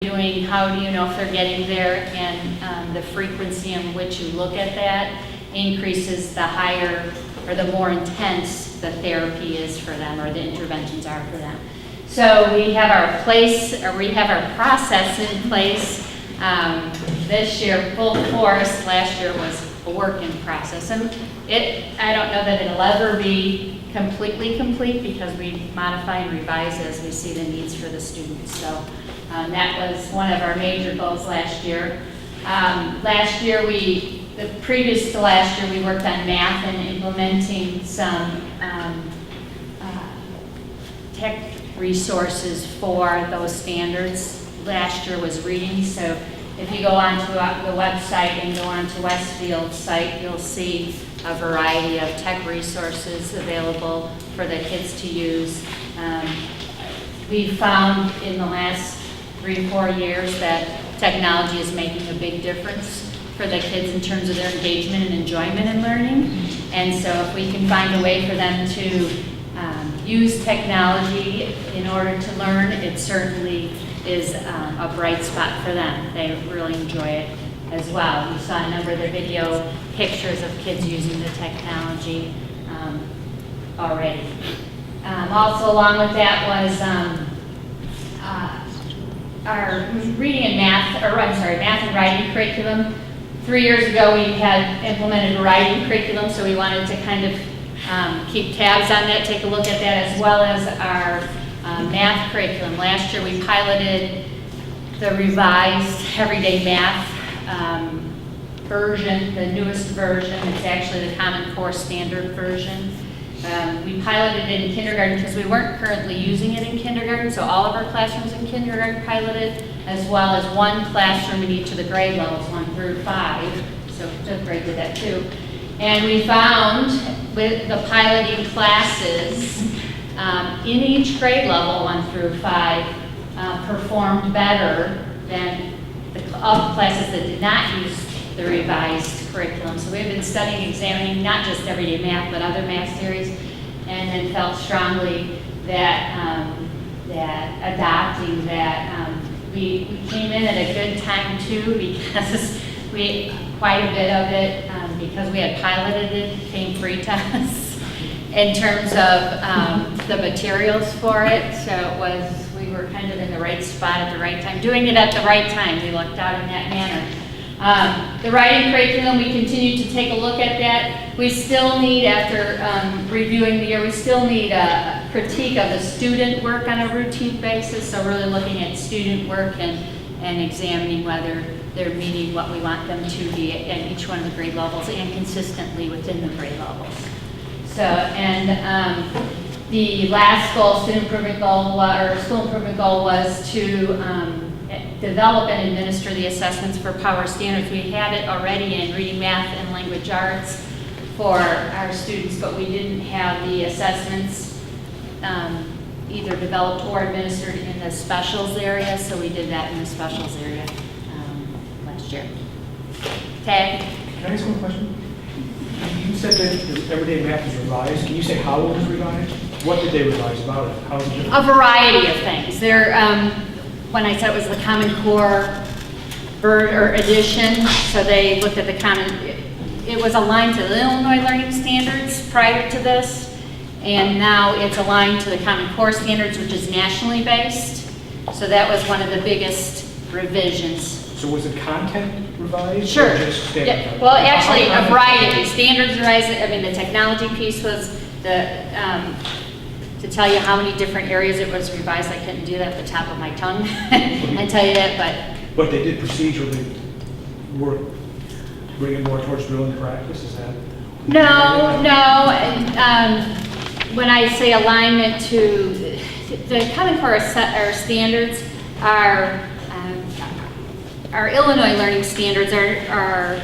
doing, how do you know if they're getting there, and the frequency in which you look at that increases the higher or the more intense the therapy is for them or the interventions are for them. So we have our process in place. This year, full force. Last year was a work in process, and I don't know that it'll ever be completely complete because we modify and revise as we see the needs for the students. So that was one of our major goals last year. Previous to last year, we worked on math and implementing some tech resources for those standards. Last year was reading, so if you go onto the website and go onto Westfield's site, you'll see a variety of tech resources available for the kids to use. We found in the last 3-4 years that technology is making a big difference for the kids in terms of their engagement and enjoyment in learning. And so if we can find a way for them to use technology in order to learn, it certainly is a bright spot for them. They really enjoy it as well. We saw a number of the video pictures of kids using the technology already. Also along with that was our reading and math, math and writing curriculum. 3 years ago we had implemented a writing curriculum, so we wanted to kind of keep tabs on that, take a look at that, as well as our math curriculum. Last year we piloted the revised everyday math version, the newest version. It's actually the Common Core standard version. We piloted it in kindergarten because we weren't currently using it in kindergarten, so all of our classrooms in kindergarten piloted, as well as one classroom in each of the grade levels, 1 through 5. So 5th grade did that too. And we found with the piloting classes, in each grade level, 1 through 5, performed better than all the classes that did not use the revised curriculum. So we've been studying, examining not just everyday math, but other math series, and then felt strongly that that adopting that we came in at a good time too, because quite a bit of it, because we had piloted it, came free to us in terms of the materials for it. So we were kind of in the right spot at the right time, doing it at the right time. We lucked out in that manner. The writing curriculum, we continue to take a look at that. We still need, after reviewing the year, we still need a critique of the student work on a routine basis. So really looking at student work and examining whether they're meeting what we want them to be at each one of the grade levels and consistently within the grade levels. So, and the last goal, school improvement goal was to develop and administer the assessments for power standards. We had it already in reading, math, and language arts for our students, but we didn't have the assessments either developed or administered in the specials area, so we did that in the specials area last year. Tag? Can I ask one question? You said that everyday math is revised. Can you say how it was revised? What did they revise about it? How was it different? A variety of things. When I said it was the Common Core edition, so they looked at the it was aligned to the Illinois Learning Standards prior to this, and now it's aligned to the Common Core Standards, which is nationally based. So that was one of the biggest revisions. So was the content revised? Sure. Or just Yeah. Well, actually, a variety. Standards revised. I mean, the technology piece was to tell you how many different areas it was revised. I couldn't do that at the top of my tongue and tell you that, but they did procedurally work, bring it more towards drill and practice. Is that? No. And when I say alignment to the Common Core standards, our Illinois Learning Standards are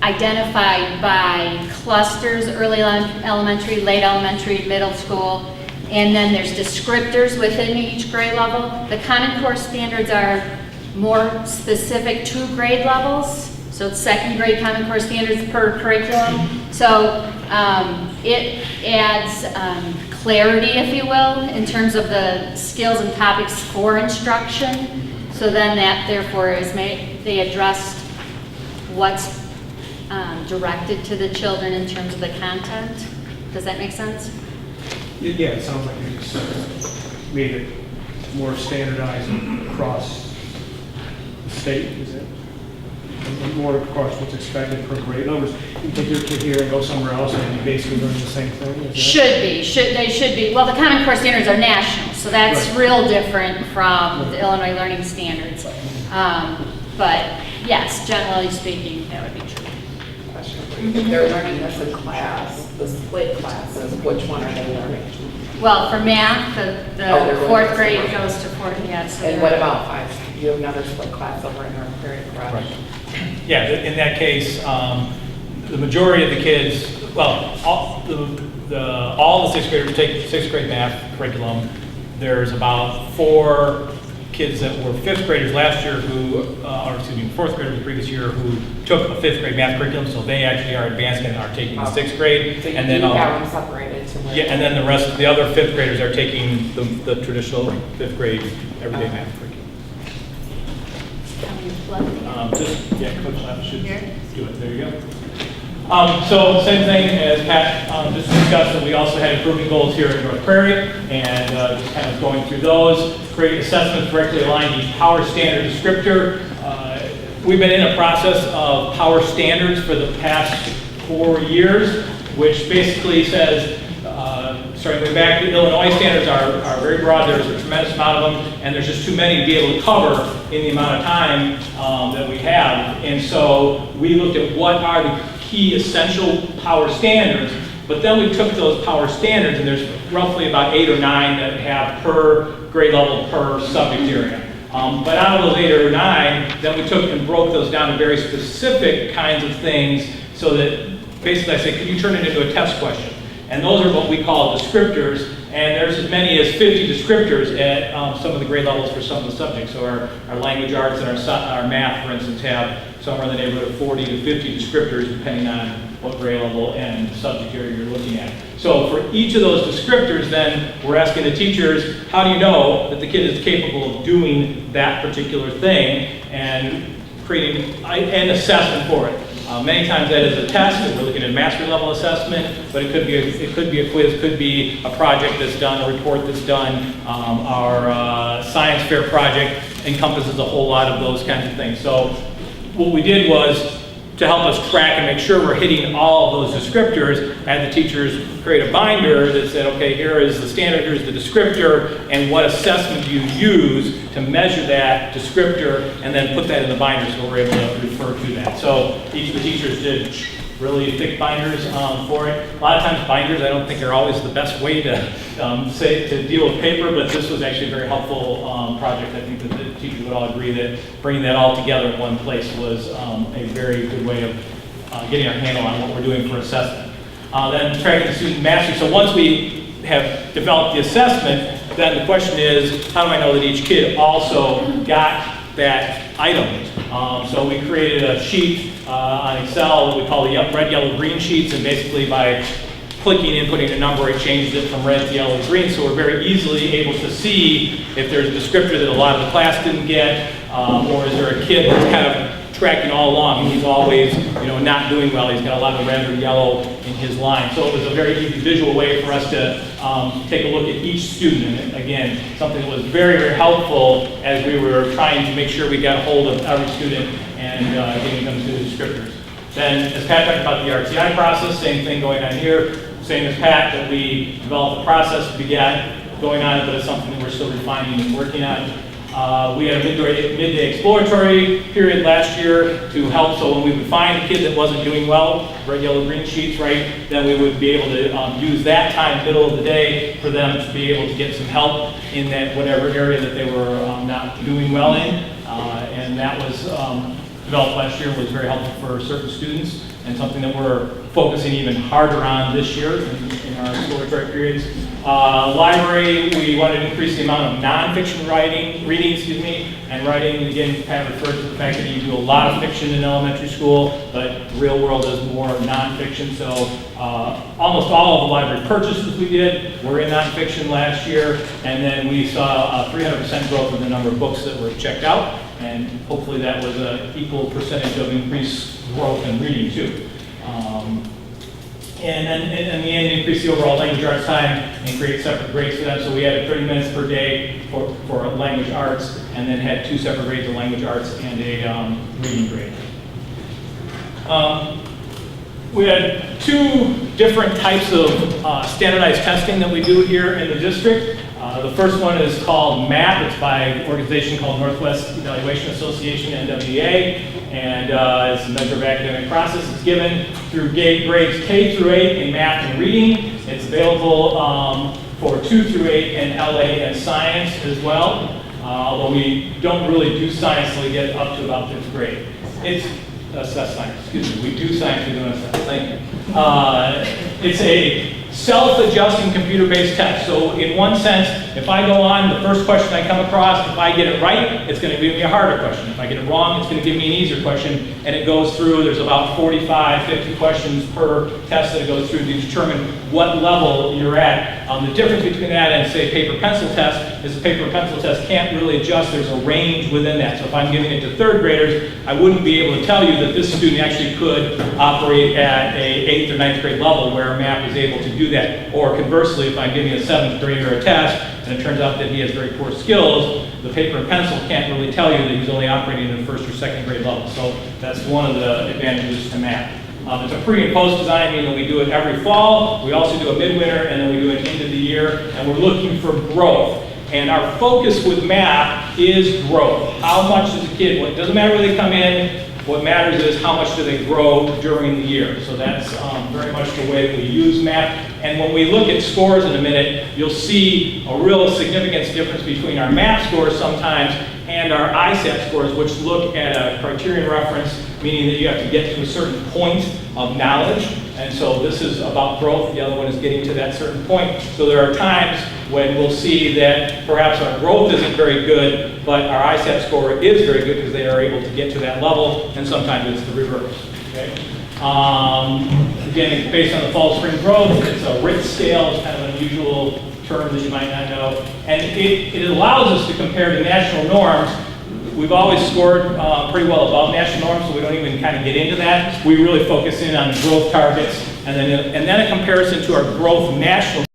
identified by clusters: early elementary, late elementary, middle school, and then there's descriptors within each grade level. The Common Core standards are more specific to grade levels, so it's 2nd grade Common Core standards per curriculum. So it adds clarity, if you will, in terms of the skills and topics for instruction. So then that therefore is they addressed what's directed to the children in terms of the content. Does that make sense? Yeah, it sounds like you just made it more standardized across the state, is it? And more across what's expected per grade. In other words, you take your kid here and go somewhere else and you basically learn the same thing? Is that? They should be. Well, the Common Core standards are national, so that's Right. real different from the Illinois Learning Standards. But yes, generally speaking, that would be true. If they're learning this in class, the split classes, which one are they learning? Well, for math, they're the going fourth to grade fourth. goes to fourth, yes. So And they're- what about five? You have another split class over in North Prairie, correct? Right. Yeah, in that case, the majority of the kids, well, all the sixth graders take sixth grade math curriculum. There's about 4 kids that were fifth graders last year who, or excuse me, fourth graders the previous year who took a fifth grade math curriculum, so they actually are advanced and are taking the sixth grade. So you And then, have them separated to where? yeah, and then the rest, the other fifth graders are taking the traditional fifth grade everyday math curriculum. Can we plug it in? Just, yeah, Coach Lab should Here. do it, there you go. So same thing as Pat just discussed, that we also had improvement goals here in North Prairie, and just kind of going through those, create assessments directly aligned to each power standard descriptor. We've been in a process of power standards for the past 4 years, which basically says, starting way back, the Illinois standards are very broad. There's a tremendous amount of them, and there's just too many to be able to cover in the amount of time that we have. And so we looked at what are the key essential power standards, but then we took those power standards, and there's roughly about 8 or 9 that have per grade level, per subject area. But out of those 8 or 9, then we took and broke those down to very specific kinds of things, so that basically I say, can you turn it into a test question? And those are what we call descriptors, and there's as many as 50 descriptors at some of the grade levels for some of the subjects. So our language arts and our math, for instance, have somewhere in the neighborhood of 40 to 50 descriptors, depending on what grade level and subject area you're looking at. So for each of those descriptors, then, we're asking the teachers, how do you know that the kid is capable of doing that particular thing, and creating an assessment for it. Many times that is a test, and we're looking at mastery level assessment, but it could be a quiz, could be a project that's done, a report that's done. Our science fair project encompasses a whole lot of those kinds of things. So what we did was, to help us track and make sure we're hitting all of those descriptors, I had the teachers create a binder that said, okay, here is the standard, here's the descriptor, and what assessment you use to measure that descriptor, and then put that in the binder so we're able to refer to that. So each of the teachers did really thick binders for it. A lot of times binders, I don't think are always the best way to to deal with paper, but this was actually a very helpful project. I think that the teachers would all agree that bringing that all together in one place was a very good way of getting our handle on what we're doing for assessment. Then tracking the student mastery. So once we have developed the assessment, then the question is, how do I know that each kid also got that item? So we created a sheet on Excel that we call the red, yellow, green sheets, and basically by clicking and putting a number, it changes it from red to yellow to green, so we're very easily able to see if there's a descriptor that a lot of the class didn't get, or is there a kid that's kind of tracking all along, and he's always, not doing well. He's got a lot of red or yellow in his line. So it was a very easy visual way for us to take a look at each student. And again, something that was very, very helpful as we were trying to make sure we got a hold of every student and getting them to the descriptors. Then, as Pat talked about the RTI process, same thing going on here. Same as Pat, that we developed a process to begin going on, but it's something that we're still refining and working on. We had a midday exploratory period last year to help, so when we would find a kid that wasn't doing well, red, yellow, green sheets, right, then we would be able to use that time, middle of the day, for them to be able to get some help in that whatever area that they were not doing well in. And that was developed last year, was very helpful for certain students, and something that we're focusing even harder on this year in our exploratory periods. Library, we wanted to increase the amount of nonfiction reading, and writing, again, kind of refers to the fact that you do a lot of fiction in elementary school, but real world is more nonfiction. So almost all of the library purchases we did were in nonfiction last year, and then we saw a 300% growth in the number of books that were checked out, and hopefully that was an equal percentage of increased growth in reading too. And then in the end, increase the overall language arts time and create separate grades for them. So we added 30 minutes per day for language arts, and then had 2 separate grades of language arts and a reading grade. We had 2 different types of standardized testing that we do here in the district. The first one is called MAP. It's by an organization called Northwest Evaluation Association, NWEA, and it's a measure of academic process. It's given through grades K through 8 in math and reading. It's available for 2 through 8 in LA and science as well, although we don't really do science until we get up to about 5th grade. It's science, excuse me. We do science, we don't assess. Thank you. It's a self-adjusting computer-based test. So in one sense, if I go on, the first question I come across, if I get it right, it's going to give me a harder question. If I get it wrong, it's going to give me an easier question. And it goes through, there's about 45, 50 questions per test that it goes through to determine what level you're at. The difference between that and, say, paper-pencil test is the paper-pencil test can't really adjust. There's a range within that. So if I'm giving it to 3rd graders, I wouldn't be able to tell you that this student actually could operate at a 8th or 9th grade level where MAP is able to do that. Or conversely, if I'm giving a 7th grader a test and it turns out that he has very poor skills, the paper and pencil can't really tell you that he's only operating in the 1st or 2nd grade level. So that's one of the advantages to MAP. It's a pre and post design, meaning we do it every fall. We also do a midwinter, and then we do it end of the year, and we're looking for growth. And our focus with MAP is growth. How much does a kid, well, it doesn't matter where they come in, what matters is how much do they grow during the year. So that's very much the way we use MAP. And when we look at scores in a minute, you'll see a real significance difference between our MAP scores sometimes and our ISAT scores, which look at a criterion reference, meaning that you have to get to a certain point of knowledge. And so this is about growth. The other one is getting to that certain point. So there are times when we'll see that perhaps our growth isn't very good, but our ISAT score is very good because they are able to get to that level, and sometimes it's the reverse. Okay? Again, it's based on the fall-spring growth. It's a RIT scale. It's kind of an unusual term that you might not know. And it allows us to compare to national norms. We've always scored pretty well above national norms, so we don't even kind of get into that. We really focus in on growth targets, and then a comparison to our growth national